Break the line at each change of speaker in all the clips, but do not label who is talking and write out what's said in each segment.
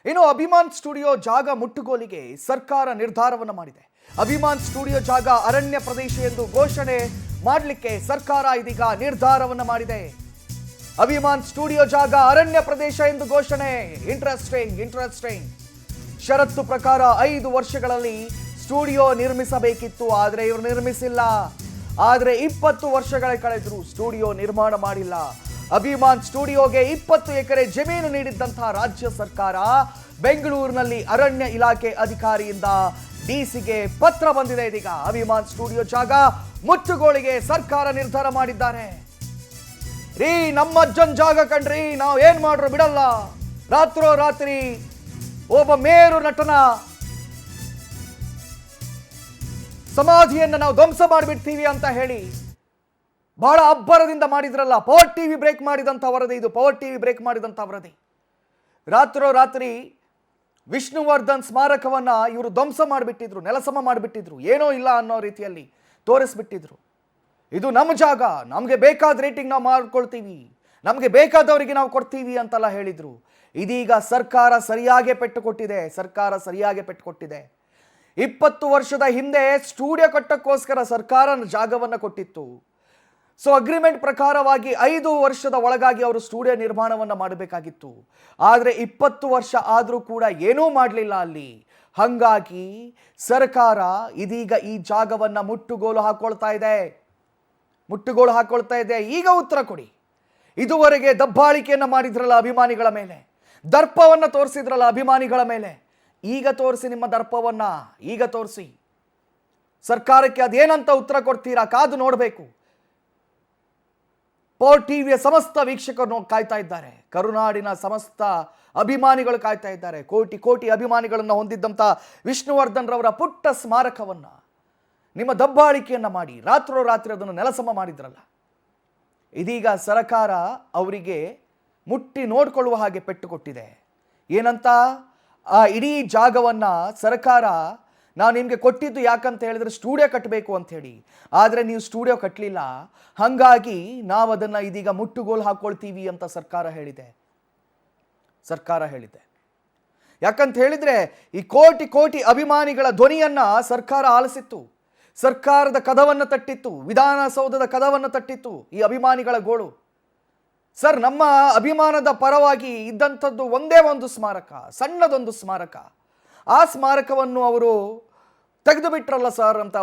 ಇನ್ನು ಅಭಿಮಾನ್ ಸ್ಟುಡಿಯೋ ಜಾಗ ಮುಟ್ಟುಗೋಲಿಗೆ ಸರ್ಕಾರ ನಿರ್ಧಾರವನ್ನು ಮಾಡಿದೆ. ಅಭಿಮಾನ್ ಸ್ಟುಡಿಯೋ ಜಾಗ ಅರಣ್ಯ ಪ್ರದೇಶ ಎಂದು ಘೋಷಣೆ ಮಾಡಲಿಕ್ಕೆ ಸರ್ಕಾರ ಇದೀಗ ನಿರ್ಧಾರವನ್ನು ಮಾಡಿದೆ. ಅಭಿಮಾನ್ ಸ್ಟುಡಿಯೋ ಜಾಗ ಅರಣ್ಯ ಪ್ರದೇಶ ಎಂದು ಘೋಷಣೆ. ಇಂಟ್ರೆಸ್ಟಿಂಗ್. ಷರತ್ತು ಪ್ರಕಾರ 5 ವರ್ಷಗಳಲ್ಲಿ ಸ್ಟುಡಿಯೋ ನಿರ್ಮಿಸಬೇಕಿತ್ತು, ಆದರೆ ಇವರು ನಿರ್ಮಿಸಿಲ್ಲ. ಆದರೆ 20 ವರ್ಷಗಳ ಕಳೆದರೂ ಸ್ಟುಡಿಯೋ ನಿರ್ಮಾಣ ಮಾಡಿಲ್ಲ. ಅಭಿಮಾನ್ ಸ್ಟುಡಿಯೋಗೆ 20 ಎಕರೆ ಜಮೀನು ನೀಡಿದ್ದಂತಹ ರಾಜ್ಯ ಸರ್ಕಾರ ಬೆಂಗಳೂರಿನಲ್ಲಿ ಅರಣ್ಯ ಇಲಾಖೆ ಅಧಿಕಾರಿಯಿಂದ ಡಿಸಿಗೆ ಪತ್ರ ಬಂದಿದೆ. ಇದೀಗ ಅಭಿಮಾನ್ ಸ್ಟುಡಿಯೋ ಜಾಗ ಮುಟ್ಟುಗೋಲಿಗೆ ಸರ್ಕಾರ ನಿರ್ಧಾರ ಮಾಡಿದ್ದಾರೆ. ರೀ ನಮ್ಮ ಅಜ್ಜನ್ ಜಾಗ ಕಣ್ರಿ, ನಾವು ಏನ್ ಮಾಡ್ರು ಬಿಡಲ್ಲ. ರಾತ್ರಿ ಒಬ್ಬ ಮೇರು ನಟನ ಸಮಾಧಿಯನ್ನು ನಾವು ಧ್ವಂಸ ಮಾಡಿಬಿಡ್ತೀವಿ ಅಂತ ಹೇಳಿ ಬಹಳ ಅಬ್ಬರದಿಂದ ಮಾಡಿದ್ರಲ್ಲ. ಪವರ್ ಟಿವಿ ಬ್ರೇಕ್ ಮಾಡಿದಂಥ ವರದಿ ಇದು. ಪವರ್ ಟಿವಿ ಬ್ರೇಕ್ ಮಾಡಿದಂಥ ವರದಿ. ರಾತ್ರಿ ವಿಷ್ಣುವರ್ಧನ್ ಸ್ಮಾರಕವನ್ನ ಇವರು ಧ್ವಂಸ ಮಾಡಿಬಿಟ್ಟಿದ್ರು, ನೆಲಸಮ ಮಾಡಿಬಿಟ್ಟಿದ್ರು, ಏನೋ ಇಲ್ಲ ಅನ್ನೋ ರೀತಿಯಲ್ಲಿ ತೋರಿಸ್ಬಿಟ್ಟಿದ್ರು. ಇದು ನಮ್ಮ ಜಾಗ, ನಮಗೆ ಬೇಕಾದ ರೇಟಿಂಗ್ ನಾವು ಮಾಡ್ಕೊಳ್ತೀವಿ, ನಮಗೆ ಬೇಕಾದವರಿಗೆ ನಾವು ಕೊಡ್ತೀವಿ ಅಂತೆಲ್ಲ ಹೇಳಿದ್ರು. ಇದೀಗ ಸರ್ಕಾರ ಸರಿಯಾಗಿ ಪೆಟ್ಟು ಕೊಟ್ಟಿದೆ. 20 ವರ್ಷದ ಹಿಂದೆ ಸ್ಟುಡಿಯೋ ಕಟ್ಟಕ್ಕೋಸ್ಕರ ಸರ್ಕಾರ ಜಾಗವನ್ನು ಕೊಟ್ಟಿತ್ತು. ಸೊ ಅಗ್ರಿಮೆಂಟ್ ಪ್ರಕಾರವಾಗಿ 5 ವರ್ಷದ ಒಳಗಾಗಿ ಅವರು ಸ್ಟುಡಿಯೋ ನಿರ್ಮಾಣವನ್ನು ಮಾಡಬೇಕಾಗಿತ್ತು. ಆದರೆ 20 ವರ್ಷ ಆದರೂ ಕೂಡ ಏನೂ ಮಾಡಲಿಲ್ಲ ಅಲ್ಲಿ. ಹಾಗಾಗಿ ಸರ್ಕಾರ ಇದೀಗ ಈ ಜಾಗವನ್ನು ಮುಟ್ಟುಗೋಲು ಹಾಕೊಳ್ತಾ ಇದೆ. ಈಗ ಉತ್ತರ ಕೊಡಿ. ಇದುವರೆಗೆ ದಬ್ಬಾಳಿಕೆಯನ್ನು ಮಾಡಿದ್ರಲ್ಲ ಅಭಿಮಾನಿಗಳ ಮೇಲೆ, ದರ್ಪವನ್ನು ತೋರಿಸಿದ್ರಲ್ಲ ಅಭಿಮಾನಿಗಳ ಮೇಲೆ, ಈಗ ತೋರಿಸಿ ನಿಮ್ಮ ದರ್ಪವನ್ನು. ಈಗ ತೋರಿಸಿ ಸರ್ಕಾರಕ್ಕೆ ಅದೇನಂತ ಉತ್ತರ ಕೊಡ್ತೀರಾ, ಕಾದು ನೋಡಬೇಕು. ಪವರ್ ಟಿವಿಯ ಸಮಸ್ತ ವೀಕ್ಷಕರು ಕಾಯ್ತಾ ಇದ್ದಾರೆ. ಕರುನಾಡಿನ ಸಮಸ್ತ ಅಭಿಮಾನಿಗಳು ಕಾಯ್ತಾ ಇದ್ದಾರೆ. ಕೋಟಿ ಅಭಿಮಾನಿಗಳನ್ನು ಹೊಂದಿದ್ದಂಥ ವಿಷ್ಣುವರ್ಧನ್ ರವರ ಪುಟ್ಟ ಸ್ಮಾರಕವನ್ನು ನಿಮ್ಮ ದಬ್ಬಾಳಿಕೆಯನ್ನು ಮಾಡಿ ರಾತ್ರಿ ಅದನ್ನು ನೆಲಸಮ ಮಾಡಿದ್ರಲ್ಲ. ಇದೀಗ ಸರ್ಕಾರ ಅವರಿಗೆ ಮುಟ್ಟಿ ನೋಡಿಕೊಳ್ಳುವ ಹಾಗೆ ಪೆಟ್ಟು ಕೊಟ್ಟಿದೆ. ಏನಂತ, ಆ ಇಡೀ ಜಾಗವನ್ನು ಸರ್ಕಾರ ನಾನು ನಿಮಗೆ ಕೊಟ್ಟಿದ್ದು ಯಾಕಂತ ಹೇಳಿದ್ರೆ ಸ್ಟುಡಿಯೋ ಕಟ್ಟಬೇಕು ಅಂತ ಹೇಳಿ. ಆದರೆ ನೀವು ಸ್ಟುಡಿಯೋ ಕಟ್ಟಲಿಲ್ಲ, ಹಾಗಾಗಿ ನಾವು ಅದನ್ನು ಇದೀಗ ಮುಟ್ಟುಗೋಲು ಹಾಕ್ಕೊಳ್ತೀವಿ ಅಂತ ಸರ್ಕಾರ ಹೇಳಿದೆ. ಯಾಕಂತ ಹೇಳಿದ್ರೆ ಈ ಕೋಟಿ ಅಭಿಮಾನಿಗಳ ಧ್ವನಿಯನ್ನ ಸರ್ಕಾರ ಆಲಿಸಿತ್ತು. ಸರ್ಕಾರದ ಕದವನ್ನು ತಟ್ಟಿತ್ತು, ವಿಧಾನಸೌಧದ ಕದವನ್ನು ತಟ್ಟಿತ್ತು ಈ ಅಭಿಮಾನಿಗಳ ಗೋಳು. ಸರ್, ನಮ್ಮ ಅಭಿಮಾನದ ಪರವಾಗಿ ಇದ್ದಂಥದ್ದು ಒಂದೇ ಒಂದು ಸ್ಮಾರಕ, ಸಣ್ಣದೊಂದು ಸ್ಮಾರಕ. ಆ ಸ್ಮಾರಕವನ್ನು ಅವರು ತೆಗೆದು ಬಿಟ್ರಲ್ಲ ಸರ್ ಅಂತ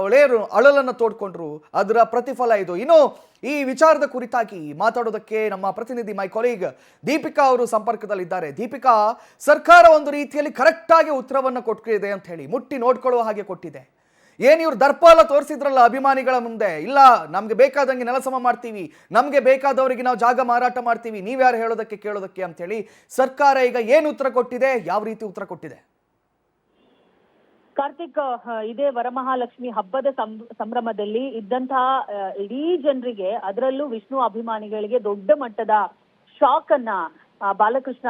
ಅಳಲನ್ನು ತೋಡ್ಕೊಂಡ್ರು. ಅದರ ಪ್ರತಿಫಲ ಇದು. ಇನ್ನು ಈ ವಿಚಾರದ ಕುರಿತಾಗಿ ಮಾತಾಡೋದಕ್ಕೆ ನಮ್ಮ ಪ್ರತಿನಿಧಿ ಮೈ ಕೊಲೀಗ್ ದೀಪಿಕಾ ಅವರು ಸಂಪರ್ಕದಲ್ಲಿದ್ದಾರೆ. ದೀಪಿಕಾ, ಸರ್ಕಾರ ಒಂದು ರೀತಿಯಲ್ಲಿ ಕರೆಕ್ಟಾಗಿ ಉತ್ತರವನ್ನು ಕೊಟ್ಟಿದೆ ಅಂತ ಹೇಳಿ, ಮುಟ್ಟಿ ನೋಡ್ಕೊಳ್ಳುವ ಹಾಗೆ ಕೊಟ್ಟಿದೆ. ಇವ್ರು ದರ್ಪ ಎಲ್ಲ ತೋರಿಸಿದ್ರಲ್ಲ ಅಭಿಮಾನಿಗಳ ಮುಂದೆ, ಇಲ್ಲ ನಮ್ಗೆ ಬೇಕಾದಂಗೆ ನೆಲಸಮ ಮಾಡ್ತೀವಿ, ನಮ್ಗೆ ಬೇಕಾದವರಿಗೆ ನಾವು ಜಾಗ ಮಾರಾಟ ಮಾಡ್ತೀವಿ, ನೀವ್ಯಾರು ಹೇಳೋದಕ್ಕೆ ಕೇಳೋದಕ್ಕೆ ಅಂತ ಹೇಳಿ ಸರ್ಕಾರ ಈಗ ಏನು ಉತ್ತರ ಕೊಟ್ಟಿದೆ, ಯಾವ ರೀತಿ ಉತ್ತರ ಕೊಟ್ಟಿದೆ?
ಕಾರ್ತಿಕ್, ಇದೇ ವರಮಹಾಲಕ್ಷ್ಮಿ ಹಬ್ಬದ ಸಂಭ್ರಮದಲ್ಲಿ ಇದ್ದಂತಹ ಇಡೀ ಜನರಿಗೆ, ಅದರಲ್ಲೂ ವಿಷ್ಣು ಅಭಿಮಾನಿಗಳಿಗೆ ದೊಡ್ಡ ಮಟ್ಟದ ಶಾಕ್ ಅನ್ನ ಬಾಲಕೃಷ್ಣ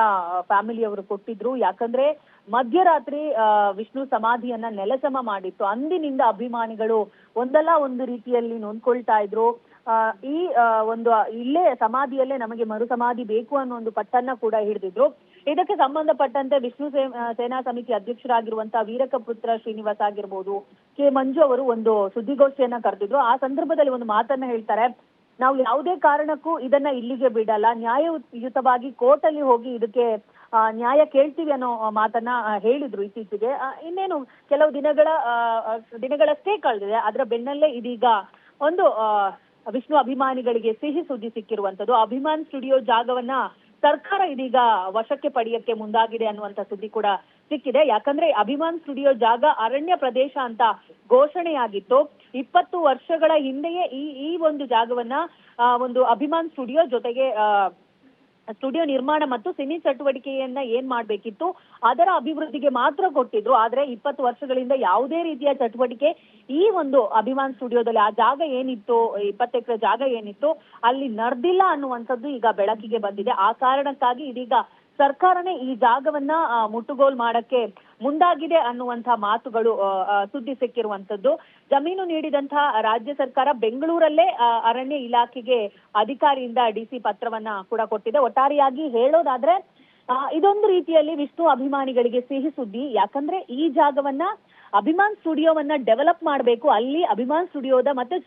ಫ್ಯಾಮಿಲಿಯವರು ಕೊಟ್ಟಿದ್ರು. ಯಾಕಂದ್ರೆ ಮಧ್ಯರಾತ್ರಿ ವಿಷ್ಣು ಸಮಾಧಿಯನ್ನ ನೆಲಸಮ ಮಾಡಿತ್ತು. ಅಂದಿನಿಂದ ಅಭಿಮಾನಿಗಳು ಒಂದಲ್ಲ ಒಂದು ರೀತಿಯಲ್ಲಿ ನೊಂದ್ಕೊಳ್ತಾ ಇದ್ರು. ಈ ಒಂದು ಇಲ್ಲೇ ಸಮಾಧಿಯಲ್ಲೇ ನಮಗೆ ಮರು ಸಮಾಧಿ ಬೇಕು ಅನ್ನೋ ಒಂದು ಪಟ್ಟನ್ನ ಕೂಡ ಹಿಡಿದಿದ್ರು. ಇದಕ್ಕೆ ಸಂಬಂಧಪಟ್ಟಂತೆ ವಿಷ್ಣು ಸೇನಾ ಸಮಿತಿ ಅಧ್ಯಕ್ಷರಾಗಿರುವಂತಹ ವೀರಕಪುತ್ರ ಶ್ರೀನಿವಾಸ್ ಆಗಿರ್ಬೋದು, ಕೆ ಮಂಜು ಅವರು ಒಂದು ಸುದ್ದಿಗೋಷ್ಠಿಯನ್ನ ಕರೆದಿದ್ರು. ಆ ಸಂದರ್ಭದಲ್ಲಿ ಒಂದು ಮಾತನ್ನ ಹೇಳ್ತಾರೆ, ನಾವು ಯಾವುದೇ ಕಾರಣಕ್ಕೂ ಇದನ್ನ ಇಲ್ಲಿಗೆ ಬಿಡಲ್ಲ, ನ್ಯಾಯಯುತವಾಗಿ ಕೋರ್ಟ್ ಅಲ್ಲಿ ಹೋಗಿ ಇದಕ್ಕೆ ನ್ಯಾಯ ಕೇಳ್ತೀವಿ ಅನ್ನೋ ಮಾತನ್ನ ಹೇಳಿದ್ರು. ಇತ್ತೀಚೆಗೆ ಇನ್ನೇನು ಕೆಲವು ದಿನಗಳಷ್ಟೇ ಕಳೆದಿದೆ. ಅದರ ಬೆನ್ನಲ್ಲೇ ಇದೀಗ ಒಂದು ವಿಷ್ಣು ಅಭಿಮಾನಿಗಳಿಗೆ ಸಿಹಿ ಸುದ್ದಿ ಸಿಕ್ಕಿರುವಂತದ್ದು. ಅಭಿಮಾನ್ ಸ್ಟುಡಿಯೋ ಜಾಗವನ್ನ ಸರ್ಕಾರ ಇದೀಗ ವಶಕ್ಕೆ ಪಡೆಯಕ್ಕೆ ಮುಂದಾಗಿದೆ ಅನ್ನುವಂತ ಸುದ್ದಿ ಕೂಡ ಸಿಕ್ಕಿದೆ. ಯಾಕಂದ್ರೆ ಅಭಿಮಾನ್ ಸ್ಟುಡಿಯೋ ಜಾಗ ಅರಣ್ಯ ಪ್ರದೇಶ ಅಂತ ಘೋಷಣೆಯಾಗಿತ್ತು. 20 ವರ್ಷಗಳ ಹಿಂದೆಯೇ ಈ ಒಂದು ಜಾಗವನ್ನ ಒಂದು ಅಭಿಮಾನ್ ಸ್ಟುಡಿಯೋ ಜೊತೆಗೆ ಸ್ಟುಡಿಯೋ ನಿರ್ಮಾಣ ಮತ್ತು ಸಿನಿ ಚಟುವಟಿಕೆಯನ್ನ ಏನ್ ಮಾಡ್ಬೇಕಿತ್ತು ಅದರ ಅಭಿವೃದ್ಧಿಗೆ ಮಾತ್ರ ಕೊಟ್ಟಿದ್ರು. ಆದ್ರೆ 20 ವರ್ಷಗಳಿಂದ ಯಾವುದೇ ರೀತಿಯ ಚಟುವಟಿಕೆ ಈ ಒಂದು ಅಭಿಮಾನ್ ಸ್ಟುಡಿಯೋದಲ್ಲಿ, ಆ ಜಾಗ ಏನಿತ್ತು, 20 ಎಕರೆ ಜಾಗ ಏನಿತ್ತು ಅಲ್ಲಿ ನಡೆದಿಲ್ಲ ಅನ್ನುವಂಥದ್ದು ಈಗ ಬೆಳಕಿಗೆ ಬಂದಿದೆ. ಆ ಕಾರಣಕ್ಕಾಗಿ ಇದೀಗ ಸರ್ಕಾರನೇ ಈ ಜಾಗವನ್ನ ಮುಟ್ಟುಗೋಲು ಮಾಡಕ್ಕೆ ಮುಂದಾಗಿದೆ ಅನ್ನುವಂತ ಮಾತುಗಳು ಸುದ್ದಿ ಸಿಕ್ಕಿರುವಂತದ್ದು. ಜಮೀನು ನೀಡಿದಂತಹ ರಾಜ್ಯ ಸರ್ಕಾರ ಬೆಂಗಳೂರಲ್ಲೇ ಅರಣ್ಯ ಇಲಾಖೆಗೆ ಅಧಿಕಾರಿಯಿಂದ ಡಿಸಿ ಪತ್ರವನ್ನ ಕೂಡ ಕೊಟ್ಟಿದೆ. ಒಟ್ಟಾರೆಯಾಗಿ ಹೇಳೋದಾದ್ರೆ ಇದೊಂದು ರೀತಿಯಲ್ಲಿ ವಿಷ್ಣು ಅಭಿಮಾನಿಗಳಿಗೆ ಸಿಹಿ ಸುದ್ದಿ. ಯಾಕಂದ್ರೆ ಈ ಜಾಗವನ್ನ ಅಭಿಮಾನ್ ಸ್ಟುಡಿಯೋವನ್ನ ಡೆವಲಪ್ ಮಾಡಬೇಕು, ಅಲ್ಲಿ ಅಭಿಮಾನ್ ಸ್ಟುಡಿಯೋದ ಮತ್ತೆ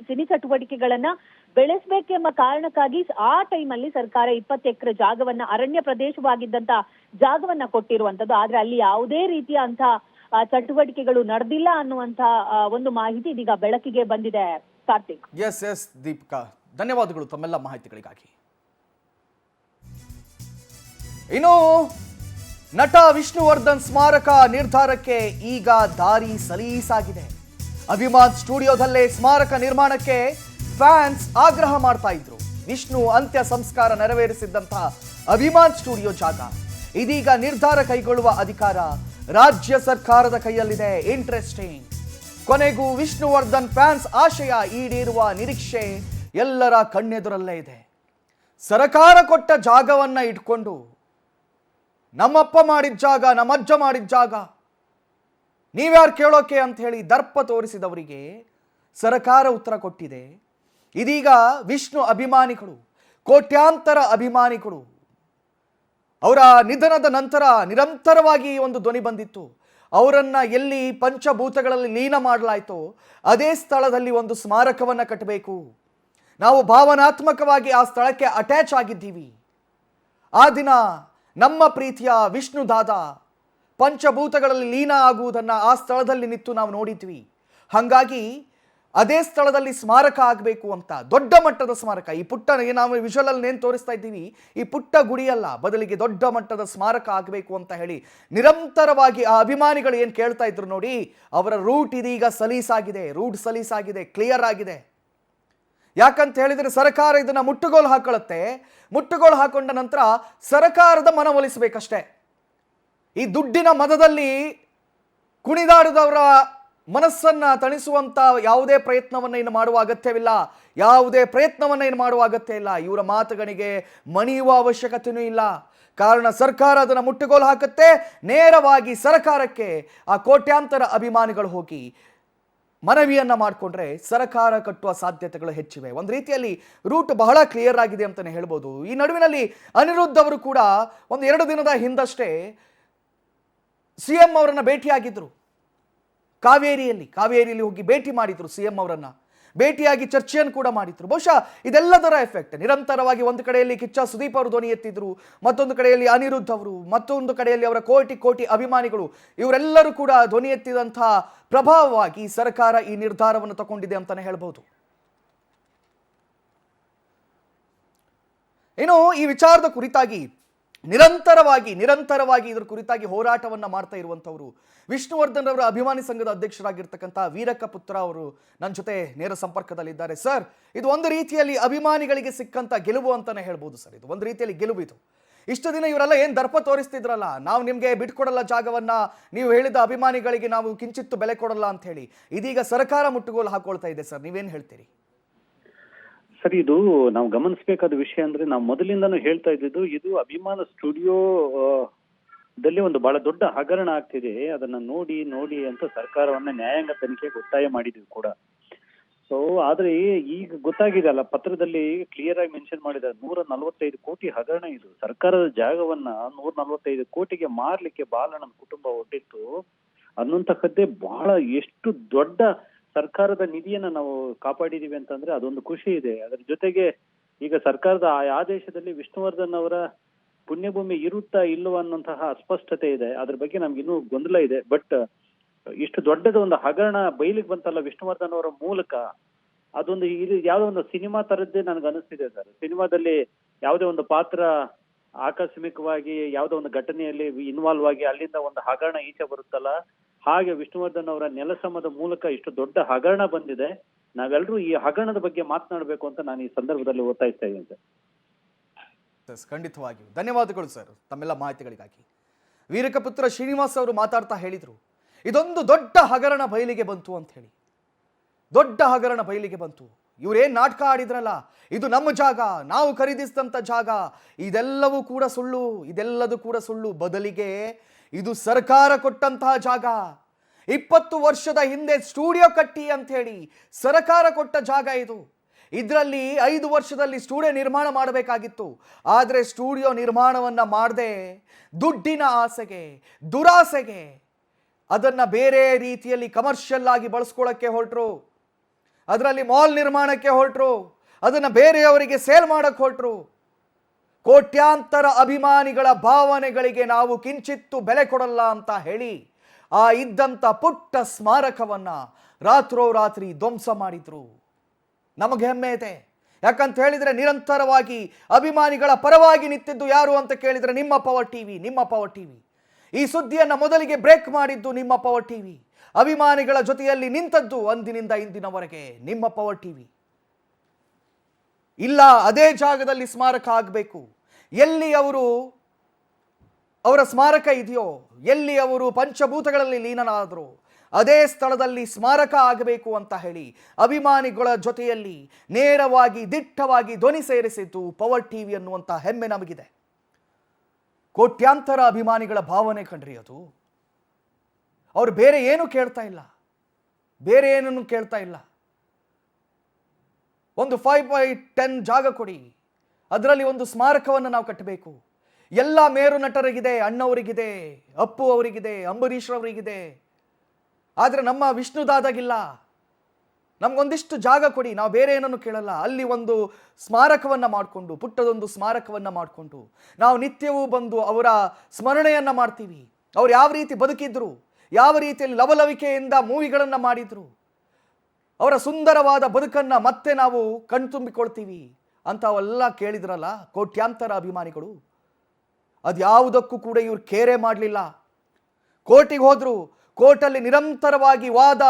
ಸಿನಿ ಚಟುವಟಿಕೆಗಳನ್ನ ಬೆಳೆಸಬೇಕೆಂಬ ಕಾರಣಕ್ಕಾಗಿ ಆ ಟೈಮಲ್ಲಿ ಸರ್ಕಾರ 20 ಎಕರೆ ಜಾಗವನ್ನ, ಅರಣ್ಯ ಪ್ರದೇಶವಾಗಿದ್ದಂತ ಜಾಗವನ್ನ ಕೊಟ್ಟಿರುವಂತದ್ದು. ಆದ್ರೆ ಅಲ್ಲಿ ಯಾವುದೇ ರೀತಿಯ ಅಂತ ಚಟುವಟಿಕೆಗಳು ನಡೆದಿಲ್ಲ ಅನ್ನುವಂತ ಒಂದು ಮಾಹಿತಿ ಇದೀಗ ಬೆಳಕಿಗೆ ಬಂದಿದೆ. ಕಾರ್ತಿಕ್.
ಎಸ್ ದೀಪಿಕಾ, ಧನ್ಯವಾದಗಳು ತಮ್ಮೆಲ್ಲ ಮಾಹಿತಿಗಳಿಗಾಗಿ. ಇನ್ನು ನಟ ವಿಷ್ಣುವರ್ಧನ್ ಸ್ಮಾರಕ ನಿರ್ಧಾರಕ್ಕೆ ಈಗ ದಾರಿ ಸಲೀಸಾಗಿದೆ. ಅಭಿಮಾನ್ ಸ್ಟುಡಿಯೋದಲ್ಲೇ ಸ್ಮಾರಕ ನಿರ್ಮಾಣಕ್ಕೆ ಫ್ಯಾನ್ಸ್ ಆಗ್ರಹ ಮಾಡ್ತಾ ಇದ್ರು. ವಿಷ್ಣು ಅಂತ್ಯ ಸಂಸ್ಕಾರ ನೆರವೇರಿಸಿದ್ದಂತಹ ಅಭಿಮಾನ್ ಸ್ಟುಡಿಯೋ ಜಾಗ ಇದೀಗ ನಿರ್ಧಾರ ಕೈಗೊಳ್ಳುವ ಅಧಿಕಾರ ರಾಜ್ಯ ಸರ್ಕಾರದ ಕೈಯಲ್ಲಿದೆ. ಇಂಟ್ರೆಸ್ಟಿಂಗ್. ಕೊನೆಗೂ ವಿಷ್ಣುವರ್ಧನ್ ಫ್ಯಾನ್ಸ್ ಆಶಯ ಈಡೇರುವ ನಿರೀಕ್ಷೆ ಎಲ್ಲರ ಕಣ್ಣೆದುರಲ್ಲೇ ಇದೆ. ಸರ್ಕಾರ ಕೊಟ್ಟ ಜಾಗವನ್ನ ಇಟ್ಕೊಂಡು ನಮ್ಮಪ್ಪ ಮಾಡಿದ ಜಾಗ, ನಮ್ಮಜ್ಜ ಮಾಡಿದ ಜಾಗ, ನೀವ್ಯಾರು ಕೇಳೋಕೆ ಅಂತ ಹೇಳಿ ದರ್ಪ ತೋರಿಸಿದವರಿಗೆ ಸರ್ಕಾರ ಉತ್ತರ ಕೊಟ್ಟಿದೆ. ಇದೀಗ ವಿಷ್ಣು ಅಭಿಮಾನಿಗಳು, ಕೋಟ್ಯಾಂತರ ಅಭಿಮಾನಿಗಳು, ಅವರ ನಿಧನದ ನಂತರ ನಿರಂತರವಾಗಿ ಒಂದು ಧ್ವನಿ ಬಂದಿತ್ತು. ಅವರನ್ನ ಎಲ್ಲಿ ಪಂಚಭೂತಗಳಲ್ಲಿ ಲೀನ ಮಾಡಲಾಯಿತೋ ಅದೇ ಸ್ಥಳದಲ್ಲಿ ಒಂದು ಸ್ಮಾರಕವನ್ನು ಕಟ್ಟಬೇಕು. ನಾವು ಭಾವನಾತ್ಮಕವಾಗಿ ಆ ಸ್ಥಳಕ್ಕೆ ಅಟ್ಯಾಚ್ ಆಗಿದ್ದೀವಿ. ಆ ದಿನ ನಮ್ಮ ಪ್ರೀತಿಯ ವಿಷ್ಣು ದಾದ ಪಂಚಭೂತಗಳಲ್ಲಿ ಲೀನ ಆಗುವುದನ್ನು ಆ ಸ್ಥಳದಲ್ಲಿ ನಿಂತು ನಾವು ನೋಡಿದ್ವಿ. ಹಾಗಾಗಿ ಅದೇ ಸ್ಥಳದಲ್ಲಿ ಸ್ಮಾರಕ ಆಗಬೇಕು ಅಂತ, ದೊಡ್ಡ ಮಟ್ಟದ ಸ್ಮಾರಕ. ಈ ಪುಟ್ಟ ನಾವು ವಿಜುವಲಲ್ಲಿ ಏನು ತೋರಿಸ್ತಾ ಇದ್ದೀವಿ, ಈ ಪುಟ್ಟ ಗುಡಿಯಲ್ಲ, ಬದಲಿಗೆ ದೊಡ್ಡ ಮಟ್ಟದ ಸ್ಮಾರಕ ಆಗಬೇಕು ಅಂತ ಹೇಳಿ ನಿರಂತರವಾಗಿ ಆ ಅಭಿಮಾನಿಗಳು ಏನು ಕೇಳ್ತಾ ಇದ್ರು ನೋಡಿ, ಅವರ ರೂಟ್ ಇದೀಗ ಸಲೀಸಾಗಿದೆ, ಕ್ಲಿಯರ್ ಆಗಿದೆ. ಯಾಕಂತ ಹೇಳಿದರೆ ಸರ್ಕಾರ ಇದನ್ನ ಮುಟ್ಟುಗೋಲು ಹಾಕೊಳ್ಳುತ್ತೆ. ಮುಟ್ಟುಗೋಲು ಹಾಕೊಂಡ ನಂತರ ಸರ್ಕಾರದ ಮನವೊಲಿಸಬೇಕಷ್ಟೇ. ಈ ದುಡ್ಡಿನ ಮದದಲ್ಲಿ ಕುಣಿದಾಡಿದವರ ಮನಸ್ಸನ್ನ ತಣಿಸುವಂತ ಯಾವುದೇ ಪ್ರಯತ್ನವನ್ನು ಇನ್ನು ಮಾಡುವ ಅಗತ್ಯ ಇಲ್ಲ. ಇವರ ಮಾತುಗಳಿಗೆ ಮಣಿಯುವ ಅವಶ್ಯಕತೆಯೂ ಇಲ್ಲ. ಕಾರಣ ಸರ್ಕಾರ ಅದನ್ನು ಮುಟ್ಟುಗೋಲು ಹಾಕುತ್ತೆ. ನೇರವಾಗಿ ಸರ್ಕಾರಕ್ಕೆ ಆ ಕೋಟ್ಯಾಂತರ ಅಭಿಮಾನಿಗಳು ಹೋಗಿ ಮನವಿಯನ್ನ ಮಾಡಿಕೊಂಡ್ರೆ ಸರ್ಕಾರ ಕಟ್ಟುವ ಸಾಧ್ಯತೆಗಳು ಹೆಚ್ಚಿವೆ. ಒಂದು ರೀತಿಯಲ್ಲಿ ರೂಟ್ ಬಹಳ ಕ್ಲಿಯರ್ ಆಗಿದೆ ಅಂತಲೇ ಹೇಳ್ಬೋದು. ಈ ನಡುವಿನಲ್ಲಿ ಅನಿರುದ್ಧ್ ಅವರು ಕೂಡ 1-2 ದಿನದ ಹಿಂದಷ್ಟೇ CM ಅವರನ್ನ ಭೇಟಿಯಾಗಿದ್ರು. ಕಾವೇರಿಯಲ್ಲಿ ಹೋಗಿ ಭೇಟಿ ಮಾಡಿದ್ರು. CM ಅವರನ್ನ ಭೇಟಿಯಾಗಿ ಚರ್ಚೆಯನ್ನು ಕೂಡ ಮಾಡಿದ್ರು. ಬಹುಶಃ ಇದೆಲ್ಲದರ ಎಫೆಕ್ಟ್ ನಿರಂತರವಾಗಿ ಒಂದು ಕಡೆಯಲ್ಲಿ ಕಿಚ್ಚ ಸುದೀಪ್ ಅವರು ಧ್ವನಿ ಎತ್ತಿದ್ರು, ಮತ್ತೊಂದು ಕಡೆಯಲ್ಲಿ ಅನಿರುದ್ಧ್ ಅವರು, ಮತ್ತೊಂದು ಕಡೆಯಲ್ಲಿ ಅವರ ಕೋಟಿ ಅಭಿಮಾನಿಗಳು, ಇವರೆಲ್ಲರೂ ಕೂಡ ಧ್ವನಿ ಎತ್ತಿದಂತಹ ಪ್ರಭಾವವಾಗಿ ಸರ್ಕಾರ ಈ ನಿರ್ಧಾರವನ್ನು ತಗೊಂಡಿದೆ ಅಂತಾನೆ ಹೇಳ್ಬಹುದು. ಇನ್ನು ಈ ವಿಚಾರದ ಕುರಿತಾಗಿ ನಿರಂತರವಾಗಿ ಇದರ ಕುರಿತಾಗಿ ಹೋರಾಟವನ್ನ ಮಾಡ್ತಾ ಇರುವಂತವರು ವಿಷ್ಣುವರ್ಧನ್ ಅವರ ಅಭಿಮಾನಿ ಸಂಘದ ಅಧ್ಯಕ್ಷರಾಗಿರ್ತಕ್ಕಂಥ ವೀರಕ್ಕ ಪುತ್ರ ಅವರು ನನ್ನ ಜೊತೆ ನೇರ ಸಂಪರ್ಕದಲ್ಲಿದ್ದಾರೆ. ಸರ್, ಇದು ಒಂದು ರೀತಿಯಲ್ಲಿ ಅಭಿಮಾನಿಗಳಿಗೆ ಸಿಕ್ಕಂತ ಗೆಲುವು ಅಂತಾನೆ ಹೇಳ್ಬೋದು ಸರ್. ಇದು ಒಂದು ರೀತಿಯಲ್ಲಿ ಗೆಲುವು. ಇದು ಇಷ್ಟು ದಿನ ಇವರೆಲ್ಲ ಏನು ದರ್ಪ ತೋರಿಸ್ತಿದ್ರಲ್ಲ, ನಾವು ನಿಮಗೆ ಬಿಟ್ಕೊಡಲ್ಲ ಜಾಗವನ್ನ, ನೀವು ಹೇಳಿದ ಅಭಿಮಾನಿಗಳಿಗೆ ನಾವು ಕಿಂಚಿತ್ತು ಬೆಲೆ ಕೊಡಲ್ಲ ಅಂತ ಹೇಳಿ, ಇದೀಗ ಸರ್ಕಾರ ಮುಟ್ಟುಗೋಲು ಹಾಕೊಳ್ತಾ ಇದೆ ಸರ್. ನೀವೇನು ಹೇಳ್ತೀರಿ?
ಸರ್, ಇದು ನಾವು ಗಮನಿಸಬೇಕಾದ ವಿಷಯ ಅಂದ್ರೆ, ನಾವು ಮೊದಲಿಂದಾನು ಹೇಳ್ತಾ ಇದ್ದಿದ್ದು, ಇದು ಅಭಿಮಾನ ಸ್ಟುಡಿಯೋ ದಲ್ಲಿ ಒಂದು ಬಹಳ ದೊಡ್ಡ ಹಗರಣ ಆಗ್ತಿದೆ, ಅದನ್ನ ನೋಡಿ ಅಂತ ಸರ್ಕಾರವನ್ನ ನ್ಯಾಯಾಂಗ ತನಿಖೆಗೆ ಒತ್ತಾಯ ಮಾಡಿದ್ವಿ ಕೂಡ. ಸೊ ಆದ್ರೆ ಈಗ ಗೊತ್ತಾಗಿದೆ ಅಲ್ಲ, ಪತ್ರದಲ್ಲಿ ಕ್ಲಿಯರ್ ಆಗಿ ಮೆನ್ಷನ್ ಮಾಡಿದ್ದಾರೆ, 145 ಕೋಟಿ ಹಗರಣ. ಇದು ಸರ್ಕಾರದ ಜಾಗವನ್ನ 145 ಕೋಟಿಗೆ ಮಾರ್ಲಿಕ್ಕೆ ಬಾಲಣ್ಣನ ಕುಟುಂಬ ಒಡ್ಡಿತ್ತು ಅನ್ನುವಂತಹದ್ದೇ ಬಹಳ ಎಷ್ಟು ದೊಡ್ಡ ಸರ್ಕಾರದ ನಿಧಿಯನ್ನ ನಾವು ಕಾಪಾಡಿದೀವಿ ಅಂತಂದ್ರೆ ಅದೊಂದು ಖುಷಿ ಇದೆ. ಅದರ ಜೊತೆಗೆ ಈಗ ಸರ್ಕಾರದ ಆ ಆದೇಶದಲ್ಲಿ ವಿಷ್ಣುವರ್ಧನ್ ಅವರ ಪುಣ್ಯಭೂಮಿ ಇರುತ್ತಾ ಇಲ್ಲವ ಅನ್ನುವಂತಹ ಅಸ್ಪಷ್ಟತೆ ಇದೆ. ಅದ್ರ ಬಗ್ಗೆ ನಮ್ಗೆ ಇನ್ನೂ ಗೊಂದಲ ಇದೆ. ಬಟ್ ಇಷ್ಟು ದೊಡ್ಡದ ಒಂದು ಹಗರಣ ಬಯಲಿಗೆ ಬಂತಲ್ಲ ವಿಷ್ಣುವರ್ಧನ್ ಅವರ ಮೂಲಕ, ಅದೊಂದು ಇದು ಯಾವುದೋ ಒಂದು ಸಿನಿಮಾ ತರದ್ದೇ ನನಗೆ ಅನಿಸ್ತಿದೆ ಸರ್. ಸಿನಿಮಾದಲ್ಲಿ ಯಾವುದೇ ಒಂದು ಪಾತ್ರ ಆಕಸ್ಮಿಕವಾಗಿ ಯಾವುದೋ ಒಂದು ಘಟನೆಯಲ್ಲಿ ಇನ್ವಾಲ್ವ್ ಆಗಿ ಅಲ್ಲಿಂದ ಒಂದು ಹಗರಣ ಈಚೆ ಬರುತ್ತಲ್ಲ, ಹಾಗೆ ವಿಷ್ಣುವರ್ಧನ್ ಅವರ ನೆಲಸಮದ ಮೂಲಕ ಇಷ್ಟು ದೊಡ್ಡ ಹಗರಣ ಬಂದಿದೆ. ನಾವೆಲ್ಲರೂ ಈ ಹಗರಣದ ಬಗ್ಗೆ ಮಾತನಾಡಬೇಕು ಅಂತ ನಾನು ಈ ಸಂದರ್ಭದಲ್ಲಿ ಒತ್ತಾಯಿಸ್ತಾ ಇದ್ದೀನಿ ಸರ್.
ಖಂಡಿತವಾಗಿಯೂ ಧನ್ಯವಾದಗಳು ಸರ್ ತಮ್ಮೆಲ್ಲ ಮಾಹಿತಿಗಳಿಗಾಗಿ. ವೀರಕಪುತ್ರ ಶ್ರೀನಿವಾಸ್ ಅವರು ಮಾತಾಡ್ತಾ ಹೇಳಿದ್ರು, ಇದೊಂದು ದೊಡ್ಡ ಹಗರಣ ಬಯಲಿಗೆ ಬಂತು ಅಂತ ಹೇಳಿ. ದೊಡ್ಡ ಹಗರಣ ಬಯಲಿಗೆ ಬಂತು. ಇವರೇನ್ ನಾಟಕ ಆಡಿದ್ರಲ್ಲ, ಇದು ನಮ್ಮ ಜಾಗ, ನಾವು ಖರೀದಿಸಿದಂಥ ಜಾಗ, ಇದೆಲ್ಲವೂ ಕೂಡ ಸುಳ್ಳು. ಬದಲಿಗೆ ಇದು ಸರ್ಕಾರ ಕೊಟ್ಟಂತಹ ಜಾಗ. 20 ವರ್ಷದ ಹಿಂದೆ ಸ್ಟುಡಿಯೋ ಕಟ್ಟಿ ಅಂತ ಹೇಳಿ ಸರ್ಕಾರ ಕೊಟ್ಟ ಜಾಗ ಇದು. ಇದರಲ್ಲಿ 5 ವರ್ಷದಲ್ಲಿ ಸ್ಟುಡಿಯೋ ನಿರ್ಮಾಣ ಮಾಡಬೇಕಾಗಿತ್ತು. ಆದರೆ ಸ್ಟುಡಿಯೋ ನಿರ್ಮಾಣವನ್ನು ಮಾಡದೆ ದುಡ್ಡಿನ ಆಸೆಗೆ, ದುರಾಸೆಗೆ ಅದನ್ನು ಬೇರೆ ರೀತಿಯಲ್ಲಿ ಕಮರ್ಷಿಯಲ್ ಆಗಿ ಬಳಸ್ಕೊಳ್ಳೋಕ್ಕೆ ಹೊರಟರು. ಅದರಲ್ಲಿ ಮಾಲ್ ನಿರ್ಮಾಣಕ್ಕೆ ಹೊರಟರು, ಅದನ್ನು ಬೇರೆಯವರಿಗೆ ಸೇಲ್ ಮಾಡಕ್ಕೆ ಹೊರಟರು. ಕೋಟ್ಯಾಂತರ ಅಭಿಮಾನಿಗಳ ಭಾವನೆಗಳಿಗೆ ನಾವು ಕಿಂಚಿತ್ತು ಬೆಲೆ ಕೊಡಲ್ಲ ಅಂತ ಹೇಳಿ ಆ ಇದ್ದಂಥ ಪುಟ್ಟ ಸ್ಮಾರಕವನ್ನು ರಾತ್ರೋರಾತ್ರಿ ಧ್ವಂಸ ಮಾಡಿದ್ರು. ನಮಗೆ ಹೆಮ್ಮೆ ಇದೆ. ಯಾಕಂತ ಹೇಳಿದರೆ ನಿರಂತರವಾಗಿ ಅಭಿಮಾನಿಗಳ ಪರವಾಗಿ ನಿಂತಿದ್ದು ಯಾರು ಅಂತ ಕೇಳಿದರೆ ನಿಮ್ಮ ಪವರ್ ಟಿವಿ, ನಿಮ್ಮ ಪವರ್ ಟಿವಿ. ಈ ಸುದ್ದಿಯನ್ನು ಮೊದಲಿಗೆ ಬ್ರೇಕ್ ಮಾಡಿದ್ದು ನಿಮ್ಮ ಪವರ್ ಟಿವಿ. ಅಭಿಮಾನಿಗಳ ಜೊತೆಯಲ್ಲಿ ನಿಂತದ್ದು ಅಂದಿನಿಂದ ಇಂದಿನವರೆಗೆ ನಿಮ್ಮ ಪವರ್ ಟಿವಿ. ಇಲ್ಲ, ಅದೇ ಜಾಗದಲ್ಲಿ ಸ್ಮಾರಕ ಆಗಬೇಕು, ಎಲ್ಲಿ ಅವರ ಸ್ಮಾರಕ ಇದೆಯೋ, ಎಲ್ಲಿ ಅವರು ಪಂಚಭೂತಗಳಲ್ಲಿ ಲೀನನಾದರು ಅದೇ ಸ್ಥಳದಲ್ಲಿ ಸ್ಮಾರಕ ಆಗಬೇಕು ಅಂತ ಹೇಳಿ ಅಭಿಮಾನಿಗಳ ಜೊತೆಯಲ್ಲಿ ನೇರವಾಗಿ ದಿಟ್ಟವಾಗಿ ಧ್ವನಿ ಸೇರಿಸಿದ್ದು ಪವರ್ ಟಿವಿ ಅನ್ನುವಂಥ ಹೆಮ್ಮೆ ನಮಗಿದೆ. ಕೋಟ್ಯಾಂತರ ಅಭಿಮಾನಿಗಳ ಭಾವನೆ ಕಂಡ್ರಿ ಅದು. ಅವರು ಬೇರೆ ಏನು ಕೇಳ್ತಾ ಇಲ್ಲ, ಬೇರೆ ಏನನ್ನು ಕೇಳ್ತಾ ಇಲ್ಲ. ಒಂದು 5/10 ಜಾಗ ಕೊಡಿ, ಅದರಲ್ಲಿ ಒಂದು ಸ್ಮಾರಕವನ್ನು ನಾವು ಕಟ್ಟಬೇಕು. ಎಲ್ಲ ಮೇರು ನಟರಿಗಿದೆ, ಅಣ್ಣವರಿಗಿದೆ, ಅಪ್ಪು ಅವರಿಗಿದೆ, ಅಂಬರೀಷ್ ಅವರಿಗಿದೆ. ಆದರೆ ನಮ್ಮ ವಿಷ್ಣುದಾದಾಗಿಲ್ಲ. ನಮಗೊಂದಿಷ್ಟು ಜಾಗ ಕೊಡಿ, ನಾವು ಬೇರೆ ಏನನ್ನು ಕೇಳಲ್ಲ. ಅಲ್ಲಿ ಒಂದು ಸ್ಮಾರಕವನ್ನು ಮಾಡಿಕೊಂಡು, ಪುಟ್ಟದೊಂದು ಸ್ಮಾರಕವನ್ನು ಮಾಡಿಕೊಂಡು ನಾವು ನಿತ್ಯವೂ ಬಂದು ಅವರ ಸ್ಮರಣೆಯನ್ನು ಮಾಡ್ತೀವಿ. ಅವ್ರು ಯಾವ ರೀತಿ ಬದುಕಿದ್ರು, ಯಾವ ರೀತಿಯಲ್ಲಿ ಲವಲವಿಕೆಯಿಂದ ಮೂವಿಗಳನ್ನು ಮಾಡಿದ್ರು, ಅವರ ಸುಂದರವಾದ ಬದುಕನ್ನು ಮತ್ತೆ ನಾವು ಕಣ್ತುಂಬಿಕೊಳ್ತೀವಿ ಅಂಥವೆಲ್ಲ ಕೇಳಿದ್ರಲ್ಲ ಕೋಟ್ಯಾಂತರ ಅಭಿಮಾನಿಗಳು. ಅದ್ಯಾವುದಕ್ಕೂ ಕೂಡ ಇವ್ರು ಕೇರೆ ಮಾಡಲಿಲ್ಲ. ಕೋರ್ಟಿಗೆ ಹೋದ್ರು, ಕೋರ್ಟಲ್ಲಿ ನಿರಂತರವಾಗಿ ವಾದ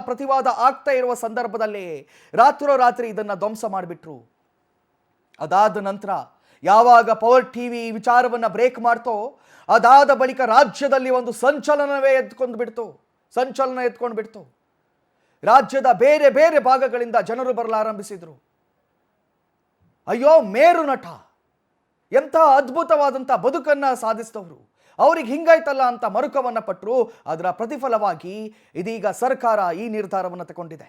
ಪ್ರತಿವಾದ ಆಗ್ತಾ ಇರುವ ಸಂದರ್ಭದಲ್ಲಿ ರಾತ್ರೋರಾತ್ರಿ ಇದನ್ನು ಧ್ವಂಸ ಮಾಡಿಬಿಟ್ರು. ಅದಾದ ನಂತರ ಯಾವಾಗ ಪವರ್ ಟಿವಿ ವಿಚಾರವನ್ನು ಬ್ರೇಕ್ ಮಾಡ್ತೋ ಅದಾದ ಬಳಿಕ ರಾಜ್ಯದಲ್ಲಿ ಒಂದು ಸಂಚಲನ ಎತ್ಕೊಂಡು ಬಿಡ್ತು. ರಾಜ್ಯದ ಬೇರೆ ಬೇರೆ ಭಾಗಗಳಿಂದ ಜನರು ಬರಲಾರಂಭಿಸಿದ್ರು. ಅಯ್ಯೋ, ಮೇರು ನಟ ಎಂಥ ಅದ್ಭುತವಾದಂಥ ಬದುಕನ್ನು ಸಾಧಿಸಿದವರು, ಅವ್ರಿಗೆ ಹಿಂಗಾಯ್ತಲ್ಲ ಅಂತ ಮರುಕವನ್ನು ಪಟ್ಟರು. ಅದರ ಪ್ರತಿಫಲವಾಗಿ ಇದೀಗ ಸರ್ಕಾರ ಈ ನಿರ್ಧಾರವನ್ನು ತಗೊಂಡಿದೆ.